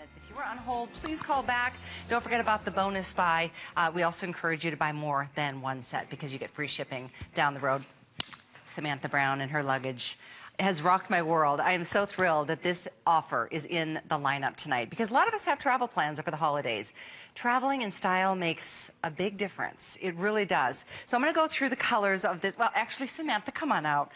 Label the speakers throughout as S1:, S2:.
S1: minutes. If you were on hold, please call back. Don't forget about the bonus buy. We also encourage you to buy more than one set because you get free shipping down the road. Samantha Brown and her luggage has rocked my world. I am so thrilled that this offer is in the lineup tonight because a lot of us have travel plans for the holidays. Traveling in style makes a big difference. It really does. So I'm going to go through the colors of this. Well, actually, Samantha, come on out.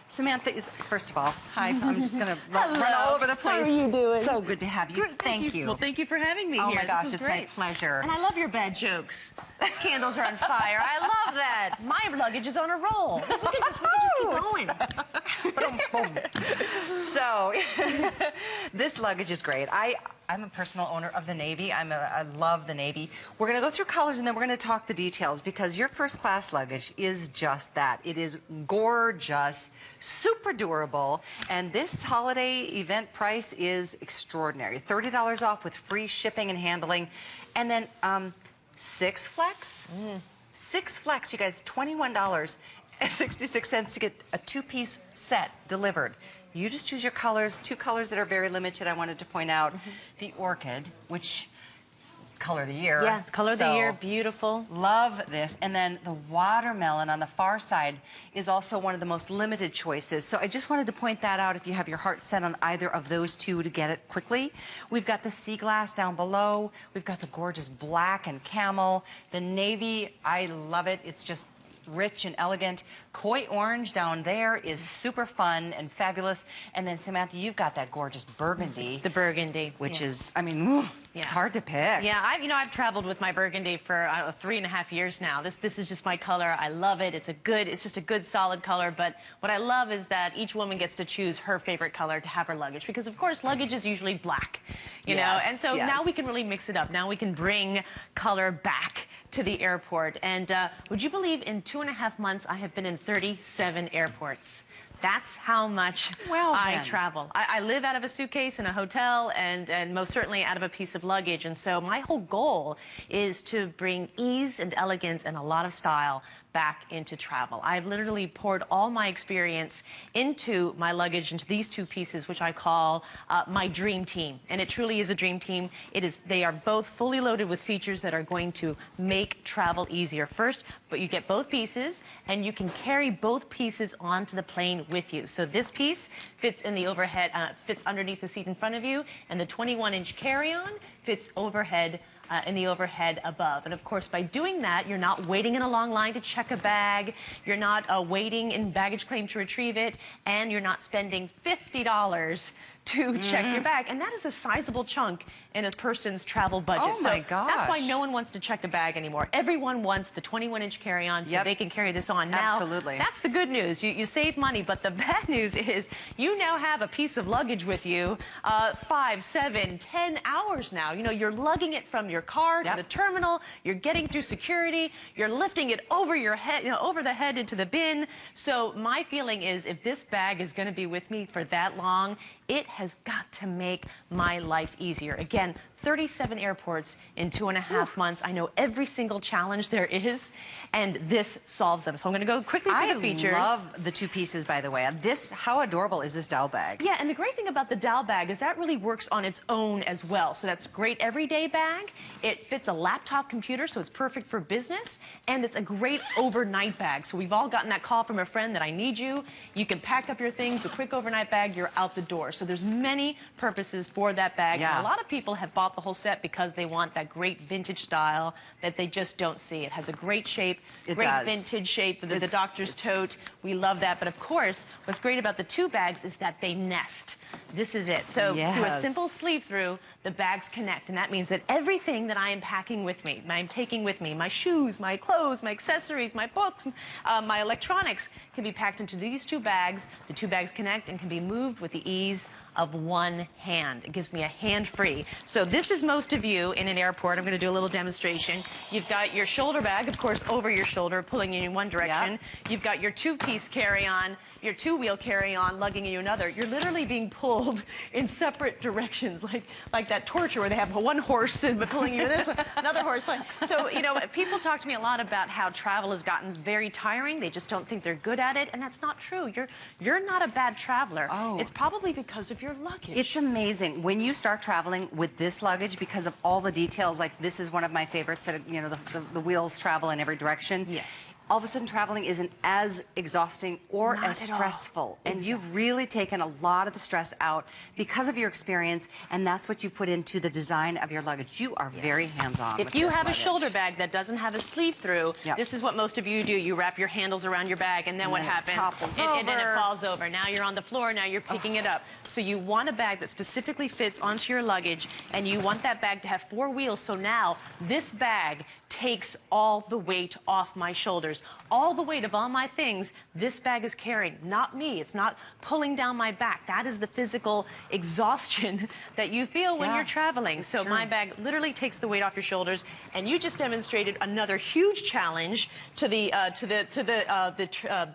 S1: Samantha is, first of all, hi. I'm just going to run all over the place.
S2: How are you doing?
S1: So good to have you.
S2: Good,
S1: thank you.
S2: Well, thank you for having me
S1: here.
S2: here.
S1: Oh my gosh, it's my pleasure.
S2: And I love your bad jokes. Candles are on fire. I love that. My luggage is on a roll. We can just keep going.
S1: So, this luggage is great. I'm a personal owner of the Navy. I love the Navy. We're going to go through colors and then we're going to talk the details because your first class luggage is just that. It is gorgeous, super durable, and this holiday event price is extraordinary. $30 off with free shipping and handling. And then 6 flex. 6 flex, you guys, $21.66 to get a 2-piece set delivered. You just choose your colors, 2 colors that are very limited. I wanted to point out the orchid, which is color of the year.
S2: Yeah, it's color of the year, beautiful.
S1: Love this. And then the watermelon on the far side is also one of the most limited choices. So I just wanted to point that out if you have your heart set on either of those two to get it quickly. We've got the sea glass down below. We've got the gorgeous black and camel. The navy, I love it. It's just rich and elegant. Koi orange down there is super fun and fabulous. And then Samantha, you've got that gorgeous burgundy.
S2: The burgundy.
S1: Which is, I mean, it's hard to pick.
S2: Yeah, I've traveled with my burgundy for 3.5 years now. This is just my color. I love it. It's just a good solid color. But what I love is that each woman gets to choose her favorite color to have her luggage. Because of course, luggage is usually black, you know. And so now we can really mix it up. Now we can bring color back to the airport. And would you believe in 2.5 months I have been in 37 airports? That's how much I travel. I live out of a suitcase in a hotel and most certainly out of a piece of luggage. And so my whole goal is to bring ease and elegance and a lot of style back into travel. I've literally poured all my experience into my luggage, into these 2 pieces, which I call my dream team. And it truly is a dream team. They are both fully loaded with features that are going to make travel easier. First, but you get both pieces, and you can carry both pieces onto the plane with you. So this piece fits in the overhead, fits underneath the seat in front of you, and the 21-inch carry-on fits overhead in the overhead above. And of course, by doing that, you're not waiting in a long line to check a bag, you're not waiting in baggage claim to retrieve it, and you're not spending $50 to check your bag. And that is a sizable chunk in a person's travel budget.
S1: Oh my gosh.
S2: That's why no one wants to check a bag anymore. Everyone wants the 21-inch carry-on so they can carry this on. Now,
S1: absolutely.
S2: That's the good news. You save money, but the bad news is you now have a piece of luggage with you 5, 7, 10 hours now. You know, you're lugging it from your car to the terminal, you're getting through security, you're lifting it over your head, over the head into the bin. So my feeling is if this bag is going to be with me for that long, it has got to make my life easier. Again, 37 airports in 2.5 months. I know every single challenge there is, and this solves them. So I'm going to go quickly through the features.
S1: I love the 2 pieces, by the way. How adorable is this dowel bag?
S2: Yeah, and the great thing about the dowel bag is that really works on its own as well. So that's a great everyday bag. It fits a laptop computer, so it's perfect for business, and it's a great overnight bag. So we've all gotten that call from a friend that I need you. You can pack up your things, a quick overnight bag, you're out the door. So there's many purposes for that bag. And a lot of people have bought the whole set because they want that great vintage style that they just don't see. It has a great shape, vintage shape, the doctor's tote. We love that. But of course, what's great about the 2 bags is that they nest. This is it. So through a simple sleeve through, the bags connect. And that means that everything that I am packing with me, I'm taking with me, my shoes, my clothes, my accessories, my books, my electronics, can be packed into these 2 bags. The 2 bags connect and can be moved with the ease of one hand. It gives me a hand free. So this is most of you in an airport. I'm going to do a little demonstration. You've got your shoulder bag, of course, over your shoulder, pulling you in one direction. You've got your 2-piece carry-on, your 2-wheel carry-on, lugging you another. You're literally being pulled in separate directions, like that torture where they have one horse and pulling you this one, another horse. So, you know, people talk to me a lot about how travel has gotten very tiring. They just don't think they're good at it, and that's not true. You're not a bad traveler. It's probably because of your your luggage.
S1: It's amazing when you start traveling with this luggage because of all the details. Like this is one of my favorites that, you know, the wheels travel in every direction.
S2: Yes.
S1: All of a sudden traveling isn't as exhausting or
S2: Not
S1: as
S2: at all.
S1: stressful. And
S2: Exactly.
S1: you've really taken a lot of the stress out because of your experience, and that's what you put into the design of your luggage. You are very hands-on with
S2: If you
S1: this
S2: have a
S1: luggage.
S2: shoulder bag that doesn't have a sleeve through,
S1: Yep.
S2: this is what most of you do. You wrap your handles around your bag, and then what
S1: then it
S2: happens?
S1: topples
S2: And then it
S1: over.
S2: falls over. Now you're on the floor, now you're picking it up. So you want a bag that specifically fits onto your luggage, and you want that bag to have 4 wheels. So now this bag takes all the weight off my shoulders. All the weight of all my things, this bag is carrying, not me. It's not pulling down my back. That is the physical exhaustion that you feel when you're traveling. So my bag literally takes the weight off your shoulders, and you just demonstrated another huge challenge to the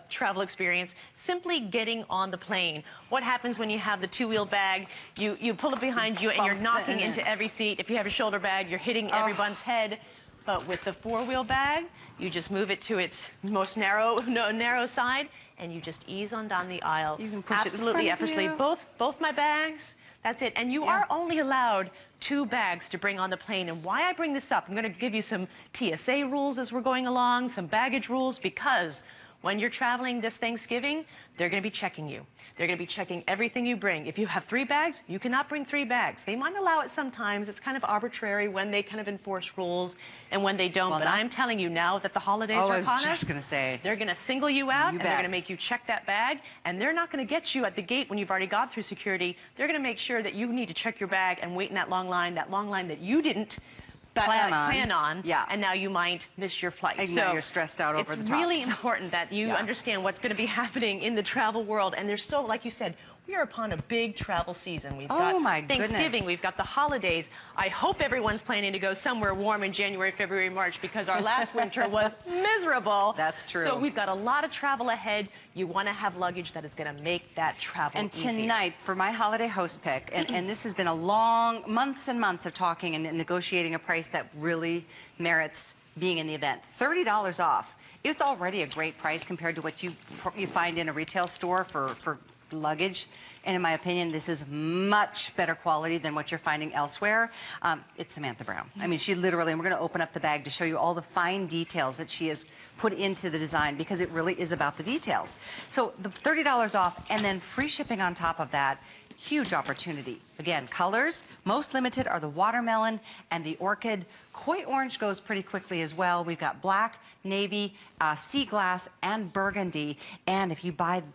S2: travel experience. Simply getting on the plane. What happens when you have the 2-wheel bag? You pull it behind you, and you're knocking into every seat. If you have a shoulder bag, you're hitting everyone's head. But with the 4-wheel bag, you just move it to its most narrow side, and you just ease on down the aisle.
S1: You can push it in
S2: absolutely
S1: front of
S2: effortlessly.
S1: you.
S2: Both my bags. That's it. And you are only allowed 2 bags to bring on the plane. And why I bring this up, I'm going to give you some TSA rules as we're going along, some baggage rules, because when you're traveling this Thanksgiving, they're going to be checking you. They're going to be checking everything you bring. If you have 3 bags, you cannot bring 3 bags. They might allow it sometimes. It's kind of arbitrary when they kind of enforce rules and when they don't.
S1: Well,
S2: but I'm telling you now that the holidays are upon us,
S1: I was just going to say.
S2: they're going to single you out, and
S1: bet.
S2: they're going to make you check that bag, and they're not going to get you at the gate when you've already got through security. They're going to make sure that you need to check your bag and wait in that long line that you didn't plan on, and now you might miss your flight.
S1: And
S2: so
S1: now you're stressed out over the top.
S2: It's really important that you understand what's going to be happening in the travel world. And there's so, like you said, we are upon a big travel season. We've got Thanksgiving, we've got the holidays. I hope everyone's planning to go somewhere warm in January, February, March, because our last winter was miserable.
S1: That's true.
S2: So we've got a lot of travel ahead. You want to have luggage that is going to make that travel easier.
S1: And tonight, for my holiday host pick, and this has been a long, months and months of talking and negotiating a price that really merits being in the event. $30 off. It's already a great price compared to what you find in a retail store for luggage, and in my opinion, this is much better quality than what you're finding elsewhere. It's Samantha Brown. I mean, she literally, and we're going to open up the bag to show you all the fine details that she has put into the design, because it really is about the details. So the $30 off, and then free shipping on top of that. Huge opportunity. Again, colors, most limited are the watermelon and the orchid. Koi orange goes pretty quickly as well. We've got black, navy, sea glass, and burgundy. And if you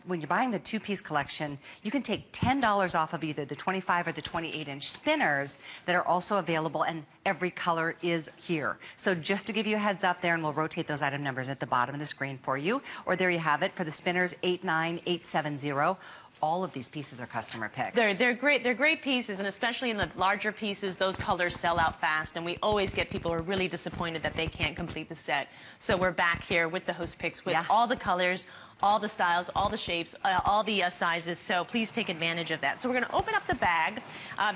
S1: when you're buying the 2-piece collection, you can take $10 off of either the 25 or the 28-inch spinners that are also available, and every color is here. So just to give you a heads up there, and we'll rotate those item numbers at the bottom of the screen for you. Or there you have it for the spinners, 89870. All of these pieces are customer picks.
S2: They're great. They're great pieces, and especially in the larger pieces, those colors sell out fast, and we always get people who are really disappointed that they can't complete the set. So we're back here with the host picks with all the colors, all the styles, all the shapes, all the sizes. So please take advantage of that. So we're going to open up the bag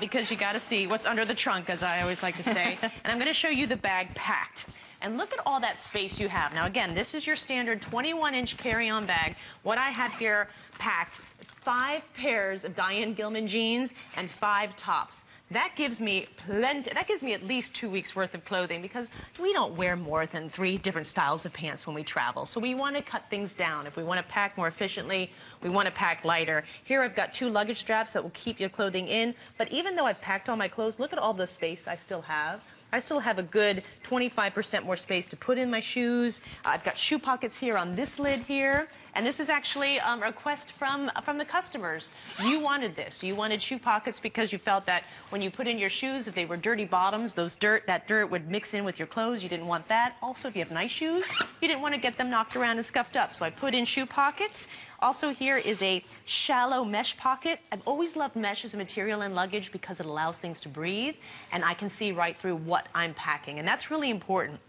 S2: because you got to see what's under the trunk, as I always like to say. And I'm going to show you the bag packed. And look at all that space you have. Now, again, this is your standard 21-inch carry-on bag. What I have here packed, 5 pairs of Diane Gilman jeans and 5 tops. That gives me plenty. That gives me at least 2 weeks worth of clothing, because we don't wear more than 3 different styles of pants when we travel. So we want to cut things down. If we want to pack more efficiently, we want to pack lighter. Here I've got 2 luggage straps that will keep your clothing in. But even though I've packed all my clothes, look at all the space I still have. I still have a good 25% more space to put in my shoes. I've got shoe pockets here on this lid here. And this is actually a request from the customers. You wanted this. You wanted shoe pockets because you felt that when you put in your shoes, if they were dirty bottoms, that dirt would mix in with your clothes. You didn't want that. Also, if you have nice shoes, you didn't want to get them knocked around and scuffed up. So I put in shoe pockets. Also, here is a shallow mesh pocket. I've always loved mesh as a material in luggage because it allows things to breathe, and I can see right through what I'm packing. And that's really important,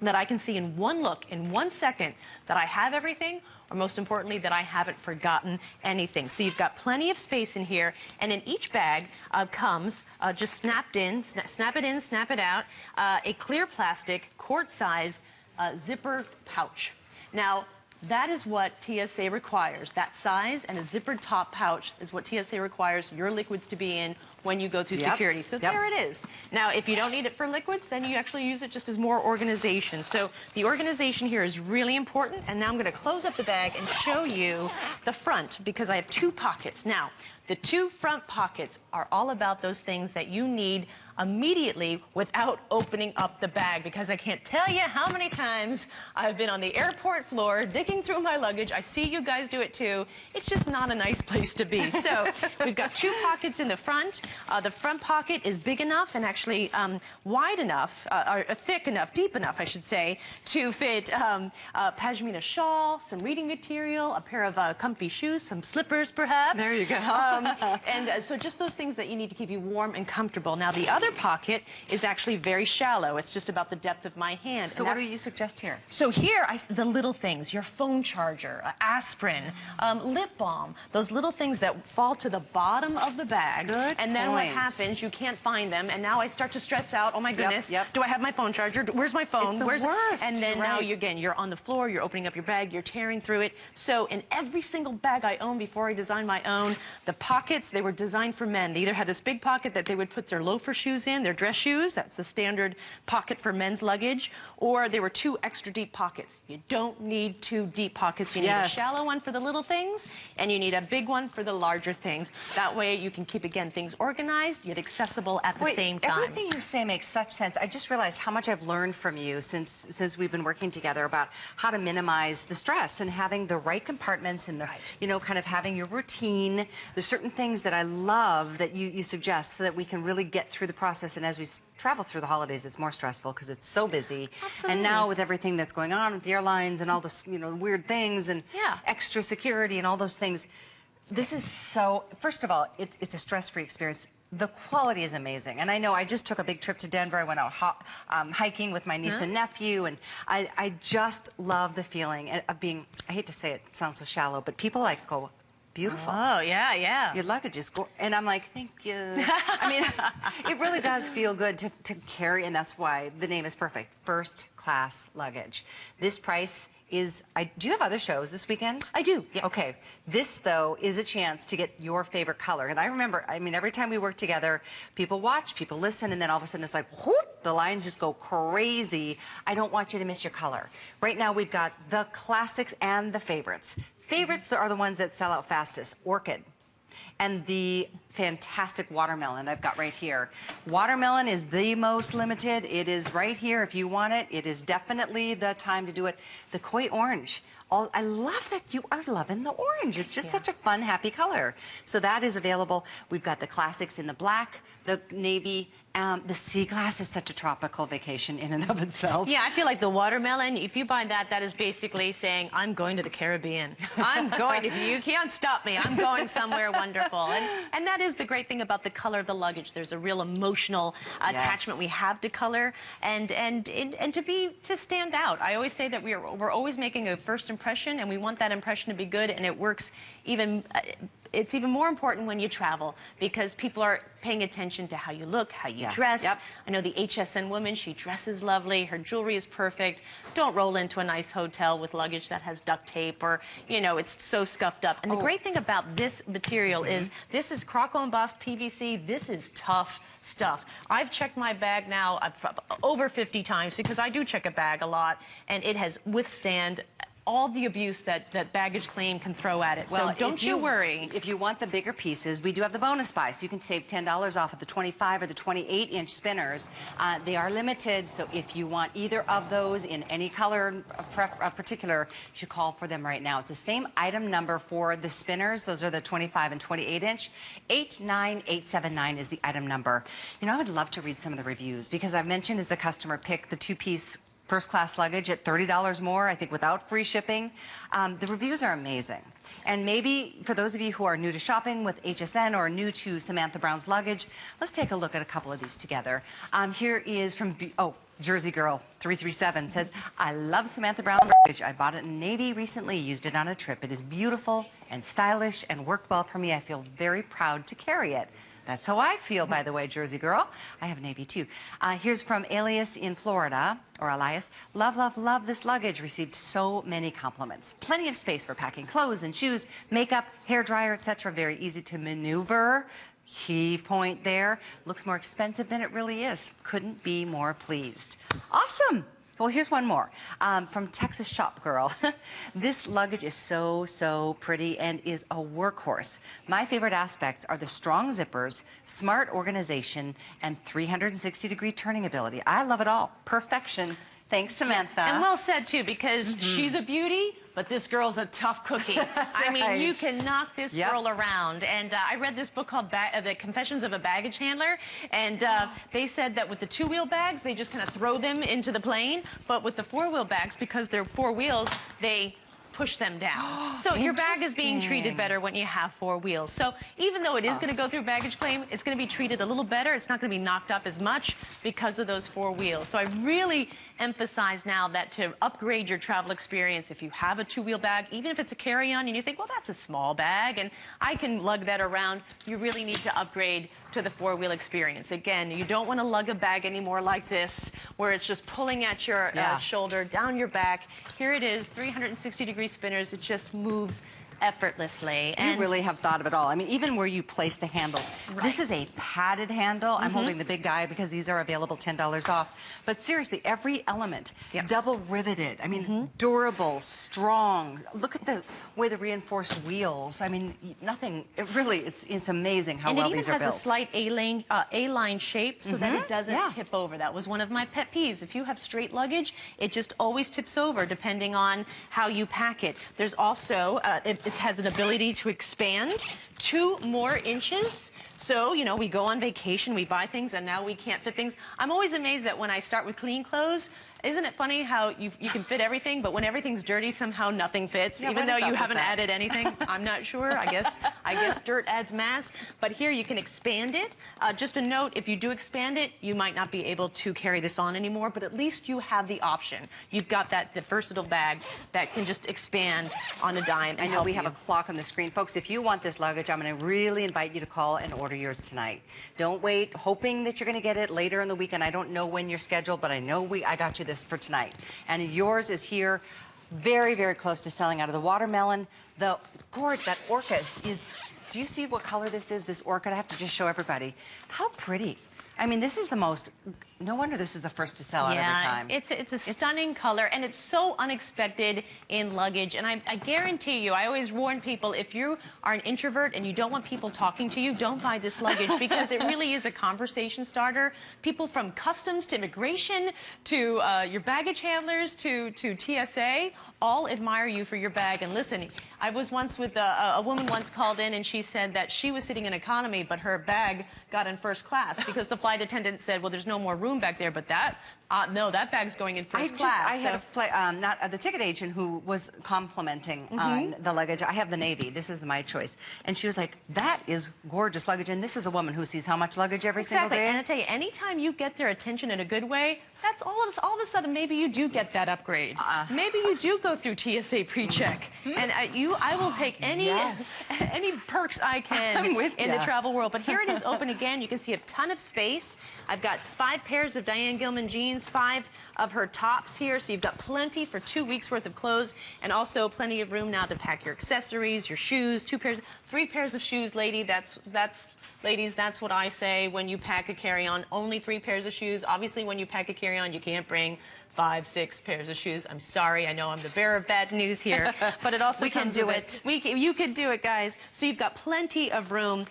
S2: that I can see in one look, in 1 second, that I have everything, or most importantly, that I haven't forgotten anything. So you've got plenty of space in here, and in each bag comes just snapped in, snap it in, snap it out, a clear plastic, quart-size zipper pouch. Now, That is what TSA requires. That size and a zippered top pouch is what TSA requires your liquids to be in when you go through security. So there it is. Now, if you don't need it for liquids, then you actually use it just as more organization. So the organization here is really important. And now I'm going to close up the bag and show you the front, because I have 2 pockets. Now, the 2 front pockets are all about those things that you need immediately without opening up the bag, because I can't tell you how many times I've been on the airport floor digging through my luggage. I see you guys do it too. It's just not a nice place to be. So we've got 2 pockets in the front. The front pocket is big enough and actually wide enough, or thick enough, deep enough, I should say, to fit a pashmina shawl, some reading material, a pair of comfy shoes, some slippers perhaps.
S1: There you go.
S2: So just those things that you need to keep you warm and comfortable. Now the other pocket is actually very shallow. It's just about the depth of my hand.
S1: So what do you suggest here?
S2: So here, the little things, your phone charger, aspirin, lip balm, those little things that fall to the bottom of the bag.
S1: Good
S2: and then what happens, you can't find them, and now I start to stress out, oh my goodness, do I have my phone charger? Where's my phone?
S1: It's the worst.
S2: And then now, you're on the floor, you're opening up your bag, you're tearing through it. So in every single bag I own before I designed my own, the pockets, they were designed for men. They either had this big pocket that they would put their loafer shoes in, their dress shoes, that's the standard pocket for men's luggage, or there were 2 extra deep pockets. You don't need 2 deep pockets. You need a shallow one for the little things, and you need a big one for the larger things. That way you can keep, again, things organized, yet accessible at the same time.
S1: Everything you say makes such sense. I just realized how much I've learned from you since we've been working together about how to minimize the stress and having the right compartments and the, you know, kind of having your routine. There's certain things that I love that you suggest so that we can really get through the process. And as we travel through the holidays, it's more stressful because it's so busy.
S2: Absolutely.
S1: And now with everything that's going on with the airlines and all this, you know, weird things and extra security and all those things, this is so, first of all, it's a stress-free experience. The quality is amazing. And I know I just took a big trip to Denver. I went out hiking with my niece and nephew, and I just love the feeling of being, I hate to say it, it sounds so shallow, but people like go, beautiful.
S2: Oh, yeah.
S1: Your luggage is and I'm like, thank you. I mean, it really does feel good to carry, and that's why the name is perfect. First class luggage. This price is, do you have other shows this weekend?
S2: I do, yeah.
S1: Okay. This, though, is a chance to get your favorite color. And I remember, I mean, every time we work together, people watch, people listen, and then all of a sudden it's like, whoop, the lines just go crazy. I don't want you to miss your color. Right now we've got the classics and the favorites. Favorites are the ones that sell out fastest. Orchid. And the fantastic watermelon I've got right here. Watermelon is the most limited. It is right here if you want it. It is definitely the time to do it. The koi orange. I love that you are loving the orange. It's just such a fun, happy color. So that is available. We've got the classics in the black, the navy. The sea glass is such a tropical vacation in and of itself.
S2: Yeah, I feel like the watermelon, if you buy that, that is basically saying, I'm going to the Caribbean. I'm going, if you can't stop me, I'm going somewhere wonderful. And that is the great thing about the color of the luggage. There's a real emotional attachment we have to color and to stand out. I always say that we're always making a first impression, and we want that impression to be good, and it works even... It's even more important when you travel because people are paying attention to how you look, how you dress. I know the HSN woman, she dresses lovely, her jewelry is perfect. Don't roll into a nice hotel with luggage that has duct tape or, you know, it's so scuffed up. And the great thing about this material is this is Croco embossed PVC. This is tough stuff. I've checked my bag now over 50 times because I do check a bag a lot, and it has withstand all the abuse that baggage claim can throw at it.
S1: Well,
S2: so don't you worry.
S1: If you want the bigger pieces, we do have the bonus buy, so you can save $10 off of the 25 or the 28-inch spinners. They are limited, so if you want either of those in any color particular, you should call for them right now. It's the same item number for the spinners. Those are the 25 and 28-inch. 89879 is the item number. You know, I would love to read some of the reviews because I've mentioned as a customer pick the 2-piece first-class luggage at $30 more, I think, without free shipping. The reviews are amazing. And maybe for those of you who are new to shopping with HSN or new to Samantha Brown's luggage, let's take a look at a couple of these together. Here is from, Jersey Girl 337 says, I love Samantha Brown luggage. I bought it in navy recently, used it on a trip. It is beautiful and stylish and worked well for me. I feel very proud to carry it. That's how I feel, by the way, Jersey girl. I have navy too. Here's from Elias in Florida, or Elias. Love, love, love this luggage. Received so many compliments. Plenty of space for packing clothes and shoes, makeup, hair dryer, etc. Very easy to maneuver. Heave point there. Looks more expensive than it really is. Couldn't be more pleased. Awesome. Well, here's one more from Texas Shop Girl. This luggage is so pretty and is a workhorse. My favorite aspects are the strong zippers, smart organization, and 360-degree turning ability. I love it all. Perfection. Thanks, Samantha.
S2: And well said, too, because she's a beauty, but this girl's a tough cookie. I mean, you can knock this girl around. And I read this book called The Confessions of a Baggage Handler, and they said that with the two-wheel bags, they just kind of throw them into the plane, but with the four-wheel bags, because they're four wheels, they push them down. So your bag is being treated better when you have four wheels. So even though it is going to go through baggage claim, it's going to be treated a little better. It's not going to be knocked up as much because of those four wheels. So I really emphasize now that to upgrade your travel experience, if you have a two-wheel bag, even if it's a carry-on and you think, well, that's a small bag and I can lug that around, you really need to upgrade to the four-wheel experience. Again, you don't want to lug a bag anymore like this, where it's just pulling at your shoulder, down your back. Here it is, 360-degree spinners. It just moves effortlessly.
S1: And you really have thought of it all. I mean, even where you place the handles. This is a padded handle. I'm holding the big guy because these are available $10 off. But seriously, every element, double riveted. I mean, durable, strong. Look at the way the reinforced wheels. I mean, nothing. It really, it's amazing how well these are built.
S2: And it even has a slight A-line shape so that it doesn't tip over. That was one of my pet peeves. If you have straight luggage, it just always tips over depending on how you pack it. There's also, it has an ability to expand 2 more inches. So, you know, we go on vacation, we buy things, and now we can't fit things. I'm always amazed that when I start with clean clothes, isn't it funny how you can fit everything, but when everything's dirty, somehow nothing fits, even though you haven't added anything? I'm not sure. I guess dirt adds mass. But here you can expand it. Just a note, if you do expand it, you might not be able to carry this on anymore, but at least you have the option. You've got the versatile bag that can just expand on a dime.
S1: I know we have a clock on the screen. Folks, if you want this luggage, I'm going to really invite you to call and order yours tonight. Don't wait, hoping that you're going to get it later in the weekend. I don't know when you're scheduled, but I know I got you this for tonight. And yours is here, very close to selling out of the watermelon. The gourd, that orca is, do you see what color this is, this orchid? I have to just show everybody. How pretty. I mean, this is the most, no wonder this is the first to sell out every time.
S2: It's a stunning color, and it's so unexpected in luggage. And I guarantee you, I always warn people, if you are an introvert and you don't want people talking to you, don't buy this luggage because it really is a conversation starter. People from customs to immigration to your baggage handlers to TSA all admire you for your bag. And listen, I was once with a woman once called in, and she said that she was sitting in economy, but her bag got in first class because the flight attendant said, well, there's no more room back there, but no, that bag's going in first class.
S1: I had the ticket agent who was complimenting on the luggage. I have the navy. This is my choice. And she was like, that is gorgeous luggage. And this is a woman who sees how much luggage every single day.
S2: And I tell you, anytime you get their attention in a good way, that's all of a sudden, maybe you do get that upgrade. Maybe you do go through TSA pre-check. And I will take any perks I can in the travel world. But here it is open again. You can see a ton of space. I've got 5 pairs of Diane Gilman jeans, 5 of her tops here. So you've got plenty for 2 weeks worth of clothes, and also plenty of room now to pack your accessories, your shoes, 3 pairs of shoes, ladies, that's what I say when you pack a carry-on. Only 3 pairs of shoes. Obviously, when you pack a carry-on, you can't bring 5, 6 pairs of shoes. I'm sorry. I know I'm the bearer of bad news here, but it also comes with it. You can do it, guys. So you've got plenty of room.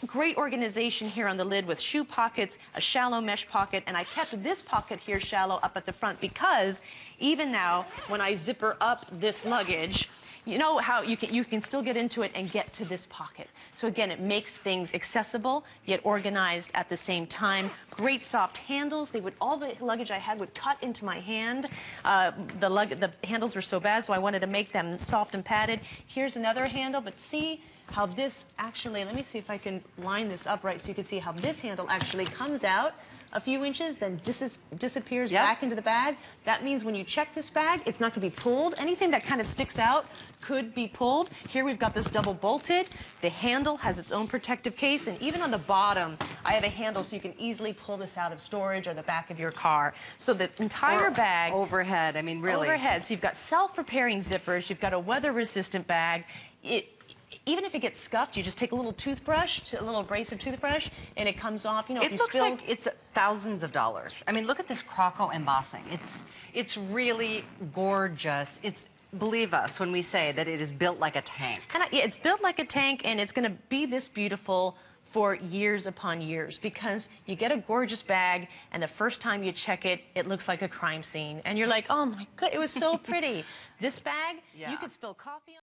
S2: Great organization here on the lid with shoe pockets, a shallow mesh pocket, and I kept this pocket here shallow up at the front because even now, when I zipper up this luggage, you know how you can still get into it and get to this pocket. So again, it makes things accessible yet organized at the same time. Great soft handles. All the luggage I had would cut into my hand. The handles were so bad, so I wanted to make them soft and padded. Here's another handle, but see how this actually, let me see if I can line this up right so you can see how this handle actually comes out a few inches, then disappears
S1: Yep.
S2: back into the bag. That means when you check this bag, it's not going to be pulled. Anything that kind of sticks out could be pulled. Here we've got this double bolted. The handle has its own protective case, and even on the bottom, I have a handle so you can easily pull this out of storage or the back of your car. So the entire bag...
S1: Overhead, I mean, really.
S2: Overhead. So you've got self-repairing zippers. You've got a weather-resistant bag. Even if it gets scuffed, you just take a little toothbrush, a little abrasive toothbrush, and it comes off. You know,
S1: It looks like it's thousands of dollars. I mean, look at this Croco embossing. It's really gorgeous. Believe us when we say that it is built like a tank.
S2: And yeah, it's built like a tank, and it's going to be this beautiful for years upon years, because you get a gorgeous bag, and the first time you check it, it looks like a crime scene. And you're like, oh my God, it was so pretty. This bag,
S1: Yeah.
S2: you could spill coffee on